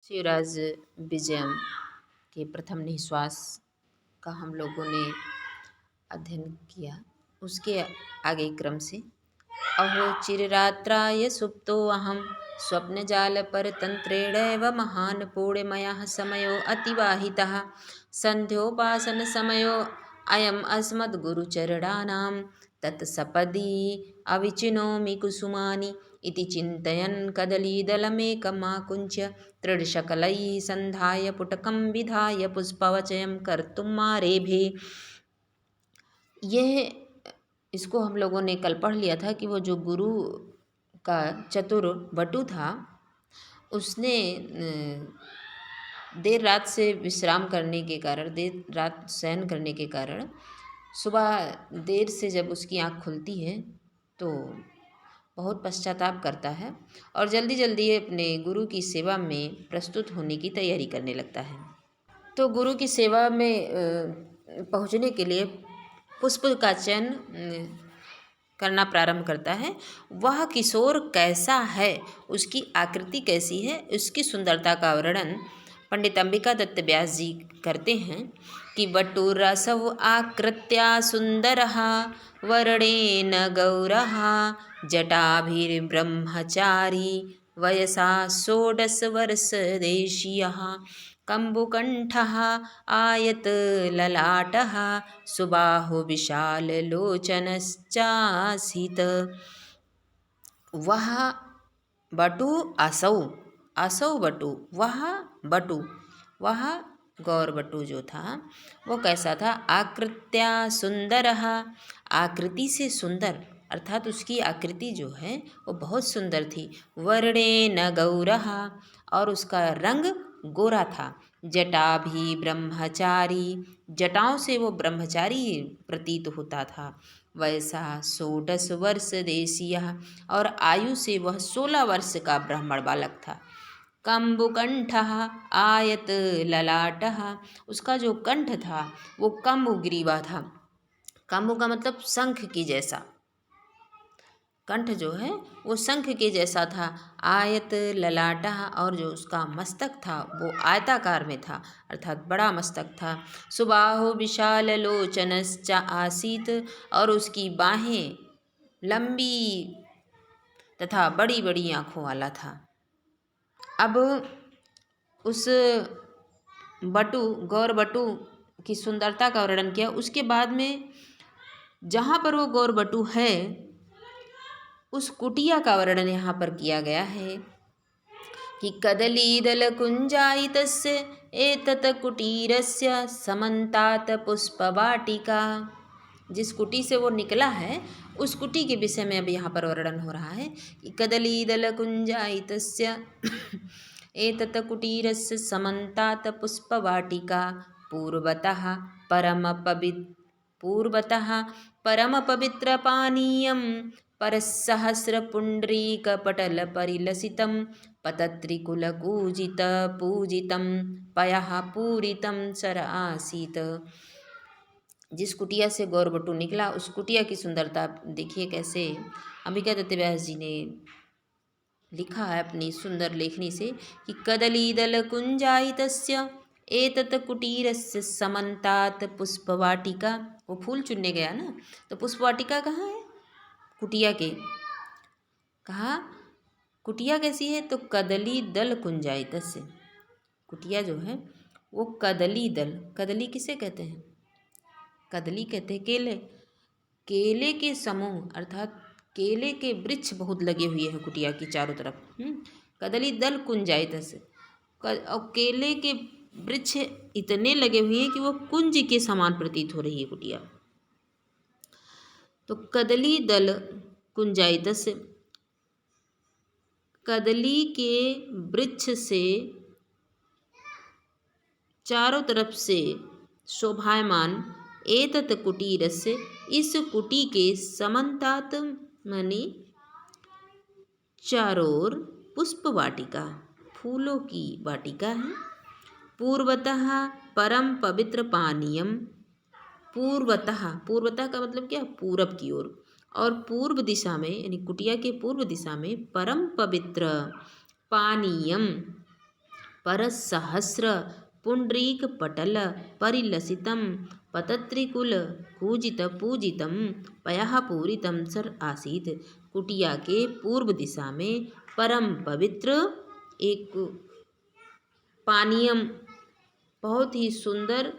शिवराज विजयम के प्रथम निःश्वास का हम लोगों ने अध्ययन किया। उसके आगे क्रम से अहो चिररात्राय सुप्तो अहम स्वप्न जाल पर तंत्रेणैव महान पूर्णमयः समयो अतिवाहितः संध्योपासन समयो अयम अस्मद्गुरुचरणानां तत्सपदि अविचिनोमि कुसुमानि इति चिन्तयन् कदलीदलमेकमाकुञ्च्य त्रिशकलैः संधाय पुटकं विधाय पुष्पवचयं कर्तुं आरेभे। यह इसको हम लोगों ने कल पढ़ लिया था कि वो जो गुरु का चतुर बटु था उसने देर रात से विश्राम करने के कारण, देर रात शयन करने के कारण सुबह देर से जब उसकी आँख खुलती है तो बहुत पश्चाताप करता है और जल्दी जल्दी अपने गुरु की सेवा में प्रस्तुत होने की तैयारी करने लगता है। तो गुरु की सेवा में पहुँचने के लिए पुष्प का चयन करना प्रारंभ करता है। वह किशोर कैसा है, उसकी आकृति कैसी है, उसकी सुंदरता का वर्णन पंडित अंबिका दत्त व्यास जी करते हैं कि बटुरसौ आकृत्या सुंदरः वर्णेन गौरः जटाभिर्ब्रह्मचारी वयसा षोडशवर्षदेशीयः कम्बुकण्ठः आयतललाटः सुबाहुविशाललोचनश्चासीत्। वह बटु असौ, असौ बटु, वह गौर बटु जो था वो कैसा था? आकृत्या सुंदरः, आकृति से सुंदर, अर्थात उसकी आकृति जो है वो बहुत सुंदर थी। वर्णेन गौरः, और उसका रंग गोरा था। जटाभि ब्रह्मचारी, जटाओं से वो ब्रह्मचारी प्रतीत होता था। वैसा 16 वर्ष देशीय, और आयु से वह 16 वर्ष का ब्राह्मण बालक था। कम्बुकण्ठः आयत ललाटः, उसका जो कंठ था वो कम्बुग्रीवा था। कम्बु का मतलब शंख की जैसा, कंठ जो है वो शंख के जैसा था। आयत ललाटा, और जो उसका मस्तक था वो आयताकार में था, अर्थात बड़ा मस्तक था। सुबाहु विशाल लोचनश्च आसीत, और उसकी बाहें लंबी तथा बड़ी बड़ी आँखों वाला था। अब उस बटु, गौर बटु की सुंदरता का वर्णन किया। उसके बाद में जहाँ पर वो गौर बटु है उस कुटिया का वर्णन यहाँ पर किया गया है कि कदलीदल कुंजायितस्य एतत् कुटीरस्य समन्तात पुष्पवाटिका। जिस कुटी से वो निकला है उस कुटी के विषय में अब यहाँ पर वर्णन हो रहा है कि कदलीदल कुंजायितस्य एतत् कुटीरस्य समन्तात पुष्पवाटिका पूर्वतः परम पवित्र पानीयं परसहस्रपुण्ड्रीकपटलपरिलसितं पतत्रिकुलकूजितपूजितं पयः पूरितं सर आसीत्। जिस कुटिया से गौरबटु निकला उस कुटिया की सुंदरता देखिए कैसे अंबिका दत्त व्यास जी ने लिखा है अपनी सुंदर लेखनी से कि कदलीदल कुंजायितस्य एतत् कुटीरस्य समन्तात पुष्पवाटिका। वो फूल चुनने गया ना, तो पुष्पवाटिका कहाँ है? कुटिया के। कहा कुटिया कैसी है? तो कदली दल कुंजायितस्य, कुटिया जो है वो कदली दल, कदली किसे कहते हैं? कदली कहते हैं केले, केले के समूह, अर्थात केले के वृक्ष बहुत लगे हुए हैं कुटिया की चारों तरफ। कदली दल कुंजायितस्य, और केले के वृक्ष इतने लगे हुए हैं कि वो कुंज के समान प्रतीत हो रही है कुटिया। तो कदली दल कुंजायितस्य, कदली के वृक्ष से चारों तरफ से शोभायमान एतत् कुटीरस्य, इस कुटी के समन्तात माने चारों ओर पुष्पवाटिका, फूलों की वाटिका है। पूर्वतः परम पवित्र पानीयम, पूर्वतः, पूर्वतः का मतलब क्या? पूरब की ओर, और पूर्व दिशा में यानी कुटिया के पूर्व दिशा में परम पवित्र पानीयम, परसहस्र पुंडरीक पटल परिलसितं पतत्रिकुल कूजित पूजितं पयः पूरितं सर आसीत। कुटिया के पूर्व दिशा में परम पवित्र एक पानीयम, बहुत ही सुंदर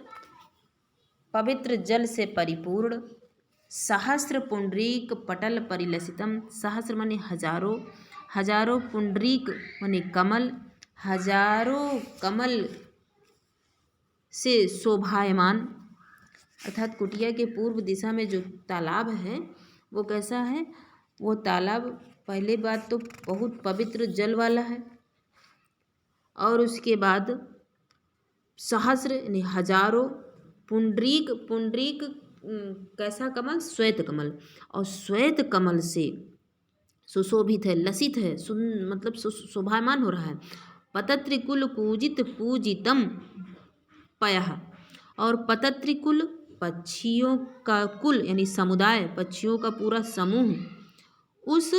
पवित्र जल से परिपूर्ण, सहस्र पुंडरीक पटल परिलसितम, सहस्र माने हजारों, हजारों पुंडरीक माने कमल, हजारों कमल से शोभायमान, अर्थात कुटिया के पूर्व दिशा में जो तालाब है वो कैसा है? वो तालाब पहले बात तो बहुत पवित्र जल वाला है, और उसके बाद सहस्र यानी हजारों, पुंडरीक, पुंडरीक कैसा कमल? श्वेत कमल, और श्वेत कमल से सुशोभित है, लसित है, मतलब शोभायमान हो रहा है। पतत्रिकुल कूजित पूजितम पयः, और पतत्रिकुल पक्षियों का कुल यानी समुदाय, पक्षियों का पूरा समूह उस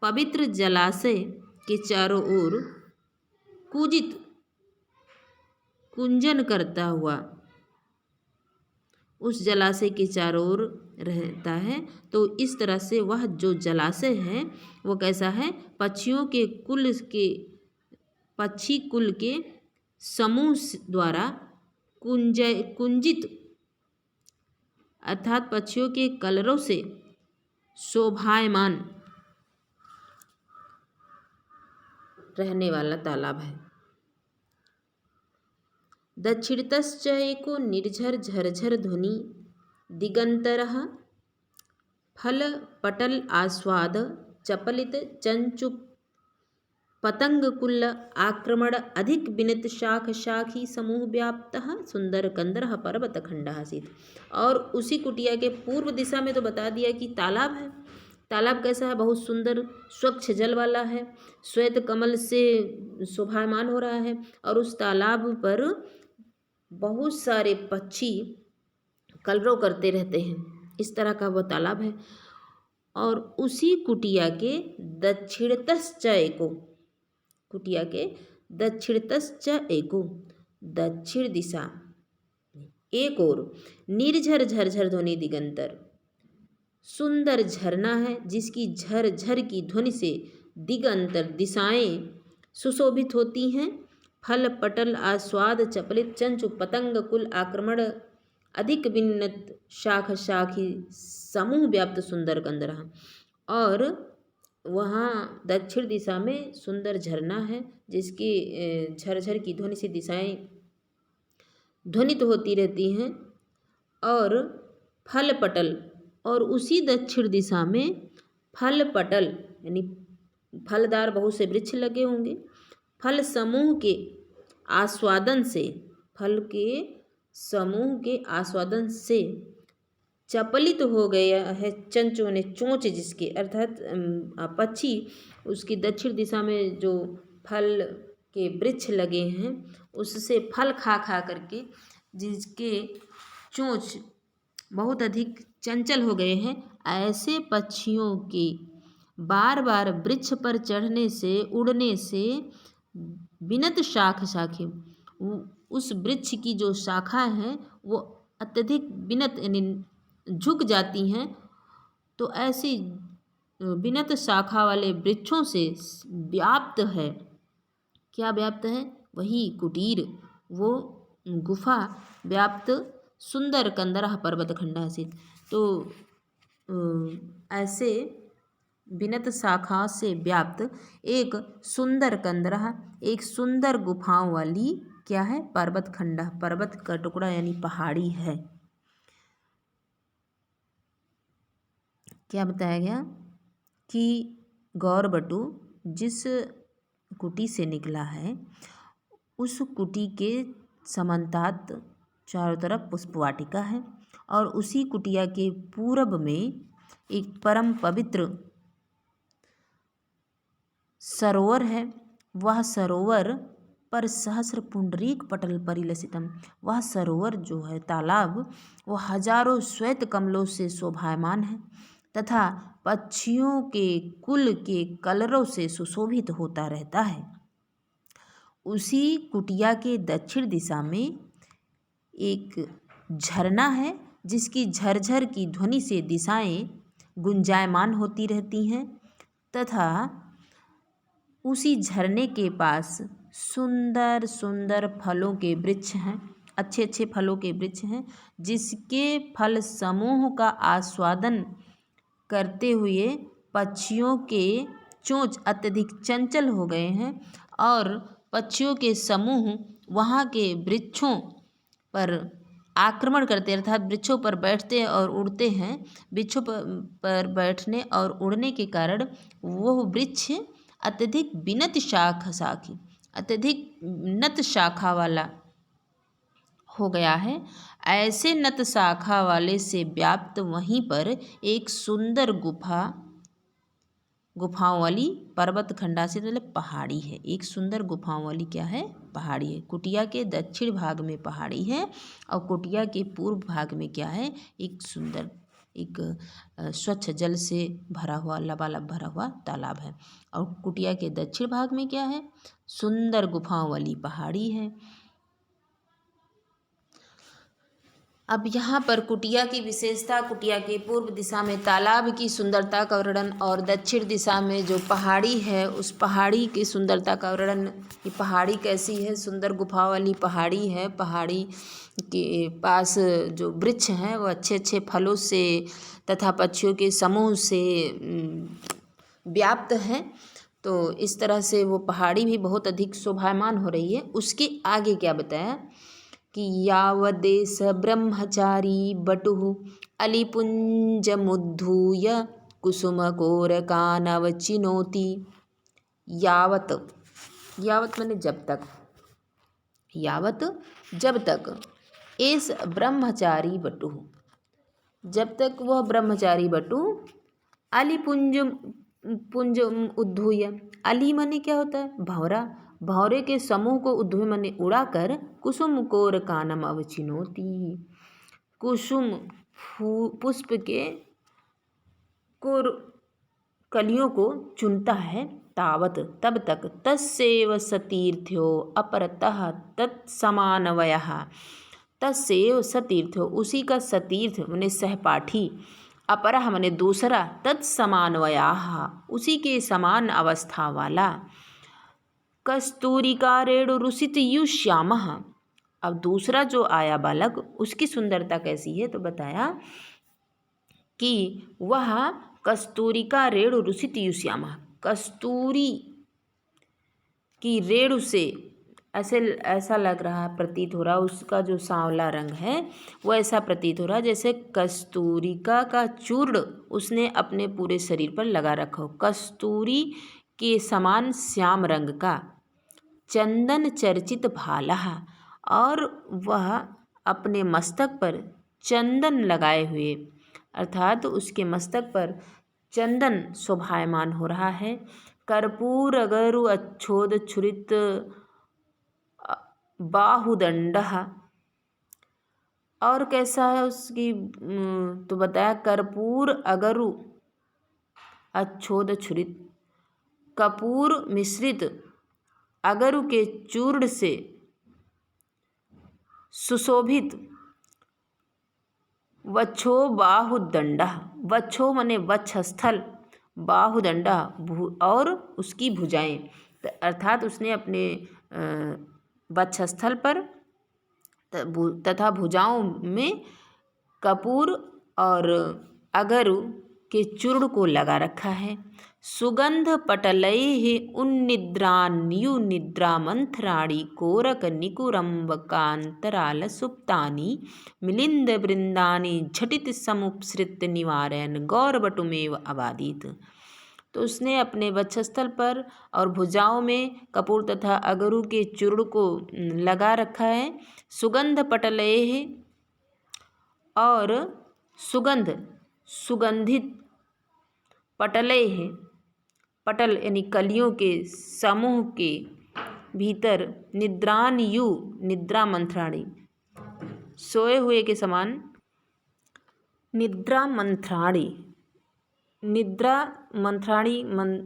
पवित्र जलाशय के चारों ओर कूजित कुंजन करता हुआ उस जलाशय के चारों ओर रहता है। तो इस तरह से वह जो जलाशय है वो कैसा है? पक्षियों के कुल के, पक्षी कुल के समूह द्वारा कुंजित, अर्थात पक्षियों के कलरों से शोभायमान रहने वाला तालाब है। दक्षिणतश्च एको निर्झर झरझर ध्वनि दिगंतरः फल पटल आस्वाद चपलित चंचु पतंगकुल आक्रमण अधिक विनित शाख शाखी समूह व्याप्तः सुंदर कंदरः पर्वत खंडः आसीत्। और उसी कुटिया के पूर्व दिशा में तो बता दिया कि तालाब है। तालाब कैसा है? बहुत सुंदर स्वच्छ जल वाला है, श्वेत कमल से शोभायमान हो रहा है, और उस तालाब पर बहुत सारे पक्षी कलरव करते रहते हैं, इस तरह का वह तालाब है। और उसी कुटिया के दक्षिणतश्च एको, कुटिया के दक्षिणतश्च एको, दक्षिण दिशा एक और निर्झर झरझर ध्वनि दिगंतर, सुंदर झरना है जिसकी झर झर की ध्वनि से दिगंतर दिशाएं सुशोभित होती हैं। फल पटल आस्वाद चपलित चंचु पतंग कुल आक्रमण अधिक विन्नत शाख शाखी समूह व्याप्त सुंदर कंदरः, और वहाँ दक्षिण दिशा में सुंदर झरना है जिसकी झरझर की ध्वनि से दिशाएं ध्वनित होती रहती हैं। और फल पटल, और उसी दक्षिण दिशा में फल पटल यानी फलदार बहुत से वृक्ष लगे होंगे। फल समूह के आस्वादन से, फल के समूह के आस्वादन से चपलित हो गया है चंचु ने चोंच जिसके, अर्थात पक्षी उसकी दक्षिण दिशा में जो फल के वृक्ष लगे हैं उससे फल खा खा करके जिसके चोंच बहुत अधिक चंचल हो गए हैं, ऐसे पक्षियों के बार बार वृक्ष पर चढ़ने से, उड़ने से विनत शाख शाखे, उस वृक्ष की जो शाखा है वो अत्यधिक विनत यानी झुक जाती हैं। तो ऐसी विनत शाखा वाले वृक्षों से व्याप्त है, क्या व्याप्त है? वही कुटीर, वो गुफा व्याप्त सुंदर कंदरः पर्वत खंडः आसीत्। तो ऐसे विनत शाखा से व्याप्त एक सुंदर कंदरः, एक सुंदर गुफाओं वाली क्या है? पर्वत खंडः, पर्वत का टुकड़ा यानी पहाड़ी है। क्या बताया गया कि गौरबटु जिस कुटी से निकला है उस कुटी के समन्तात चारों तरफ पुष्पवाटिका है, और उसी कुटिया के पूरब में एक परम पवित्र सरोवर है। वह सरोवर पर सहस्र पुंडरीक पटल परिलसितम, वह सरोवर जो है तालाब वो हजारों श्वेत कमलों से शोभायमान है तथा पक्षियों के कुल के कलरों से सुशोभित होता रहता है। उसी कुटिया के दक्षिण दिशा में एक झरना है जिसकी झरझर की ध्वनि से दिशाएं गुंजायमान होती रहती हैं तथा उसी झरने के पास सुंदर सुंदर फलों के वृक्ष हैं, अच्छे अच्छे फलों के वृक्ष हैं जिसके फल समूह का आस्वादन करते हुए पक्षियों के चोंच अत्यधिक चंचल हो गए हैं और पक्षियों के समूह वहाँ के वृक्षों पर आक्रमण करते अर्थात वृक्षों पर बैठते और उड़ते हैं। वृक्षों पर बैठने और उड़ने के कारण वह वृक्ष अत्यधिक नत शाखा वाला हो गया है। ऐसे नत शाखा वाले से व्याप्त वहीं पर एक सुंदर गुफाओं वाली पर्वत खंडा से मतलब पहाड़ी है। एक सुंदर गुफाओं वाली क्या है? पहाड़ी है। कुटिया के दक्षिण भाग में पहाड़ी है और कुटिया के पूर्व भाग में क्या है? एक सुंदर स्वच्छ जल से भरा हुआ लबालब भरा हुआ तालाब है। और कुटिया के दक्षिण भाग में क्या है? सुंदर गुफाओं वाली पहाड़ी है। अब यहाँ पर कुटिया की विशेषता, कुटिया के पूर्व दिशा में तालाब की सुंदरता का वर्णन और दक्षिण दिशा में जो पहाड़ी है उस पहाड़ी की सुंदरता का वर्णन। ये पहाड़ी कैसी है? सुंदर गुफा वाली पहाड़ी है। पहाड़ी के पास जो वृक्ष हैं वो अच्छे अच्छे फलों से तथा पक्षियों के समूह से व्याप्त हैं। तो इस तरह से वो पहाड़ी भी बहुत अधिक शोभायमान हो रही है। उसके आगे क्या बताया कि यावदेश ब्रह्मचारी बटुः अलिपुंजमुद्धूय कुसुमकोरकानवचिनोति। यावत माने जब तक, जब तक एस ब्रह्मचारी बटुः, जब तक वह ब्रह्मचारी बटु पुंज उद्धूय, अली माने क्या होता है? भंवरा, भंवरे के समूह को उद्धूय माने उड़ाकर कुसुम कोर कानम अवचिनोति, कुसुम पुष्प के कोर कलियों को चुनता है। तावत तब तक, तस्सेव सतीर्थ्यो अपरतः तत्समानवयः, तस्सेव सतीर्थ्यो उसी का सतीर्थ माने सहपाठी, अपरः माने दूसरा, तत्समानवयाः उसी के समान अवस्था वाला, कस्तूरिका रेणुरुषित युष्यामः। अब दूसरा जो आया बालक उसकी सुंदरता कैसी है? तो बताया कि वह कस्तूरिका रेणुरुषित युष्यामः, कस्तूरी की रेणु से ऐसा लग रहा, प्रतीत हो रहा, उसका जो सांवला रंग है वो ऐसा प्रतीत हो रहा जैसे कस्तूरिका का चूर्ण उसने अपने पूरे शरीर पर लगा रखा हो। कस्तूरी के समान श्याम रंग का, चंदन चर्चित भाला, और वह अपने मस्तक पर चंदन लगाए हुए अर्थात उसके मस्तक पर चंदन शोभायमान हो रहा है। कर्पूर अगरु अच्छोद छुरित बाहुदंड, और कैसा है उसकी? तो बताया कर्पूर अगरु अच्छोद छुरित, कपूर मिश्रित अगरु के चूर्ण से सुशोभित वक्षो बाहुदंड, वक्षो माने वक्षस्थल, बाहुदंडा और उसकी भुजाएं, अर्थात उसने अपने वक्षस्थल पर तथा भुजाओं में कपूर और अगरु के चूर्ण को लगा रखा है। सुगंध पटलैः उन्निद्रान्यु निद्रामंथराणि कोरक निकुरम्बकांतराल सुप्तानि मिलिंद वृंदानि झटित समुपसृत निवारयन् गौरवटुमेव अबादित। तो उसने अपने वक्षस्थल पर और भुजाओं में कपूर तथा अगरु के चूर्ण को लगा रखा है। सुगंध पटलैः, और सुगंधित पटलैः, पटल यानी कलियों के समूह के भीतर, निद्रान्यु निद्रा मंथराणी सोए हुए के समान, निद्रा मंथराणी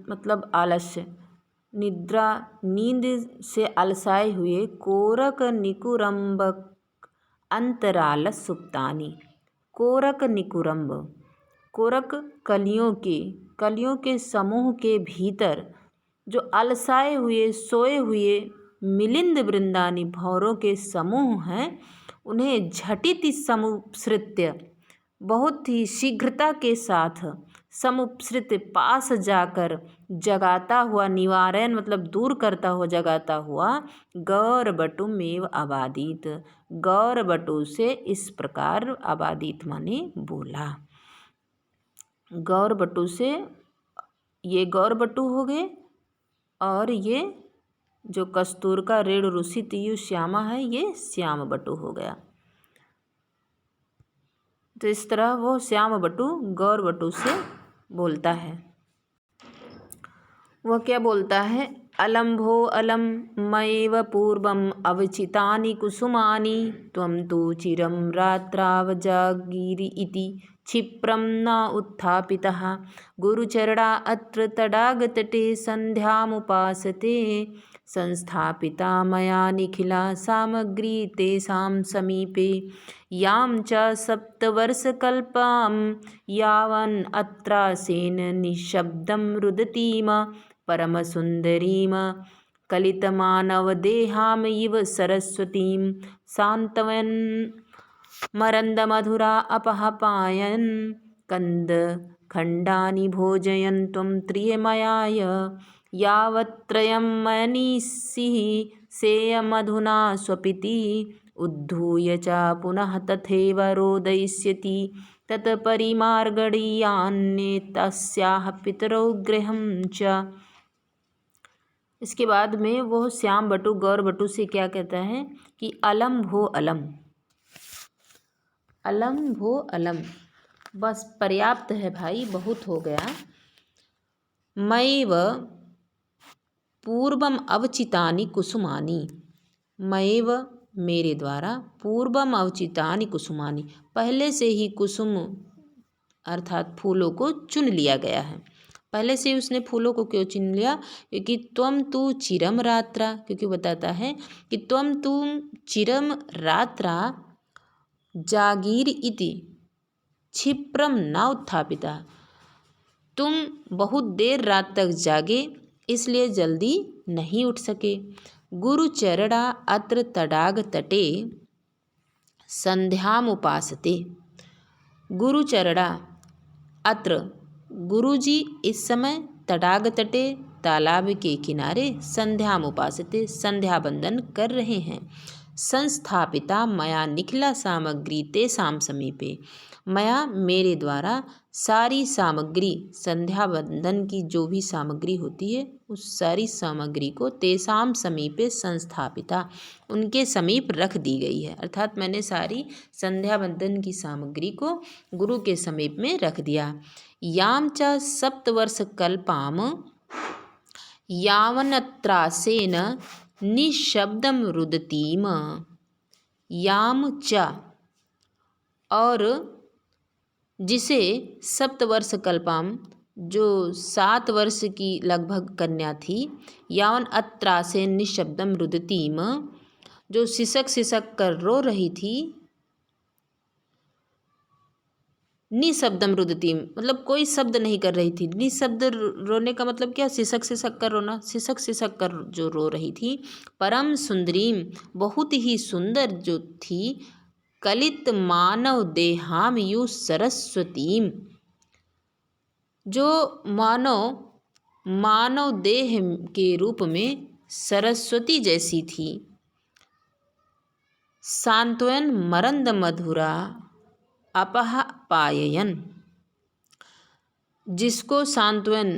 मतलब आलस्य, निद्रा नींद से अलसाए हुए कोरक निकुरम्बक अंतराल सुप्तानी। कोरक निकुरम्ब, कोरक कलियों के समूह के भीतर जो अलसाए हुए सोए हुए मिलिंद वृंदानी भौरों के समूह हैं, उन्हें झटिति समुपसृत्य, बहुत ही शीघ्रता के साथ समुपसृत पास जाकर जगाता हुआ, निवारण मतलब दूर करता हुआ, जगाता हुआ, गौरबटुमेव आबादित, गौरबटु से इस प्रकार आबादित माने बोला। गौरबटु से ये गौरबटु हो गए और ये जो कस्तूर का रेड़ रुसि तियु श्यामा है, ये श्याम बटु हो गया। तो इस तरह वो श्याम बटु गौर बटु से बोलता है। वह क्या बोलता है? अलम्भो अलम मयेव पूर्वम अवचितानि कुसुमानि त्वं तु चिरं रात्रावजागिरि इति क्षिप्रं न उत्थापितः गुरुचरणा अत्र तडागतटे सन्ध्यामुपासते संस्थापिता मया निखिला सामग्री तेषां समीपे यां च सप्तवर्षकल्पां यावन् अत्रासेन निःशब्दं रुदतीम परमसुन्दरीं कलितमानवदेहां इव सरस्वतीं सान्त्वयन् मरन्दमधुरा अपहपायन् कन्दखण्डानि भोजयन् त्वं त्रियमयाय यावत्त्रयं मनीषिः सेयमधुना स्वपिति उद्धूय च पुनः तथैव रोदयिष्यति तत्परिमार्गणीयान्ये तस्याः पितरौ गृहं च। इसके बाद में वो श्याम बटु गौर बटु से क्या कहता है कि अलम भो अलम, अलम भो अलम, बस पर्याप्त है भाई, बहुत हो गया। मैव पूर्वम अवचितानि कुसुमानि, मैव मेरे द्वारा, पूर्वम अवचितानि कुसुमानि, पहले से ही कुसुम अर्थात फूलों को चुन लिया गया है। पहले से उसने फूलों को क्यों चुन लिया? क्योंकि त्वम तु चिरम रात्रा, क्योंकि बताता है कि त्वम तुम चिरम रात्रा जागीर इति क्षिप्रम न उत्थापिता, तुम बहुत देर रात तक जागे इसलिए जल्दी नहीं उठ सके। गुरुचरणा अत्र तडाग तटे संध्यामुपासते, गुरुचरणा अत्र, गुरुजी इस समय तडाग तटे तालाब के किनारे संध्यामुपासते संध्या बंदन कर रहे हैं। संस्थापिता मया निखिला सामग्री तेषां समीपे, मया मेरे द्वारा सारी सामग्री, संध्या बंदन की जो भी सामग्री होती है उस सारी सामग्री को तेषां समीपे संस्थापिता, उनके समीप रख दी गई है। अर्थात मैंने सारी संध्या बंदन की सामग्री को गुरु के समीप में रख दिया। याम च सप्तवर्षकल्पाम यावनत्रासेन निःशब्दम रुदतीम, याम च, और जिसे सप्तवर्षकल्पाम, जो 7 वर्ष की लगभग कन्या थी, यावन अत्रासेन निःशब्दम रुदतीम, जो सिसक सिसक कर रो रही थी, निशब्दम रुदतीम मतलब कोई शब्द नहीं कर रही थी। निशब्द रोने का मतलब क्या? सिसक सिसक कर रोना, सिसक सिसक कर जो रो रही थी। परम सुंदरीम बहुत ही सुंदर जो थी, कलित मानव देहाम यु सरस्वतीम, जो मानव देह के रूप में सरस्वती जैसी थी। सांत्वन मरंद मधुरा अपह पाययन, जिसको सांत्वन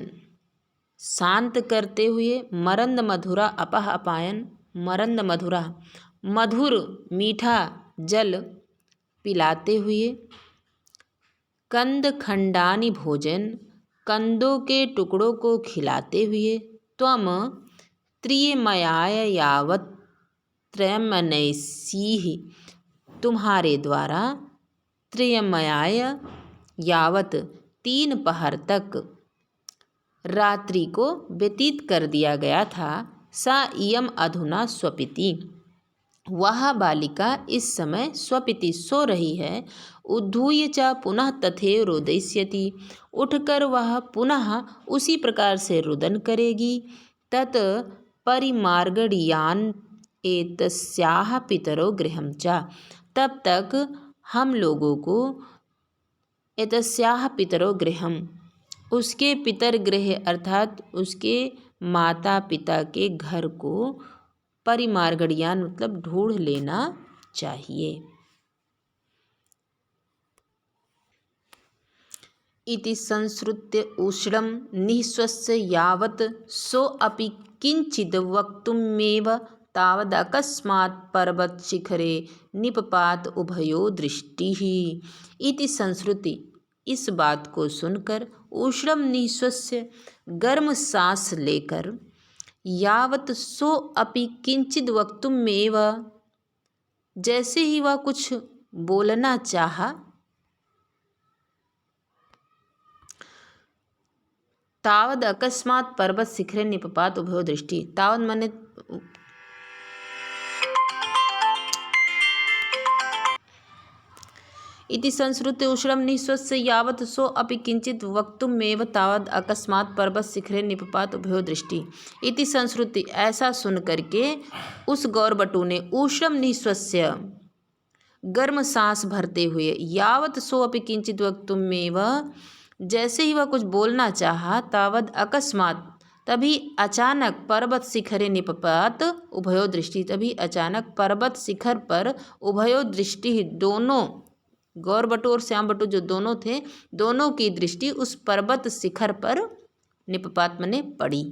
शांत करते हुए, मरंद मधुरा अपह अपायन, मरंद मधुरा मधुर मीठा जल पिलाते हुए, कंद खंडानी भोजन कंदों के टुकड़ों को खिलाते हुए, त्वम त्रियमयाय यावत् त्रयमनैसीः, तुम्हारे द्वारा त्रियमयाय यावत 3 पहर तक रात्रि को व्यतीत कर दिया गया था। सा इयम अधुना स्वपिति, वह बालिका इस समय स्वपिति सो रही है। उद्धूय च पुनः तथैव रोदयिष्यति, उठकर वह पुनः उसी प्रकार से रुदन करेगी। तत् परिमार्गणीयान् एतस्याः पितरो गृहं च, तब तक हम लोगों को एतस्याः पितरो गृहम, उसके पितर गृह अर्थात उसके माता पिता के घर को परिमार्गणीयान मतलब ढूंढ लेना चाहिए। इति संसृत्य उष्णं निःश्वस्य यावत् सोऽपि किंचिद् वक्तुमेव तावदकस्मात् पर्वतशिखरे निपपात उभयो दृष्टिः। इति संश्रुति, इस बात को सुनकर उष्णम निःश्वस्य गर्म सांस लेकर, यावत सो अपि किंचित वक्तुमेव, जैसे ही वह कुछ बोलना चाहा, तावद अकस्मात पर्वत शिखरे निपपात उभयो दृष्टि, तावद माने इति संश्रुत्य उष्णं निःश्वस्य यावत् सो अपि किंचित वक्तुमेव तावद अकस्मात पर्वत शिखरे निपपात उभयो दृष्टि। इति संश्रुति, ऐसा सुन करके उस गौरबटू ने उष्णं निःश्वस्य गर्म सांस भरते हुए, यावत सो अपि किंचित वक्तुमेव, जैसे ही वह कुछ बोलना चाहा, तावद अकस्मात तभी अचानक पर्वत शिखरे निपपात उभयो दृष्टि, तभी अचानक पर्वत शिखर पर उभयो दृष्टि, दोनों गौरबटू और श्यामबटू जो दोनों थे, दोनों की दृष्टि उस पर्वत शिखर पर निपपात मने पड़ी।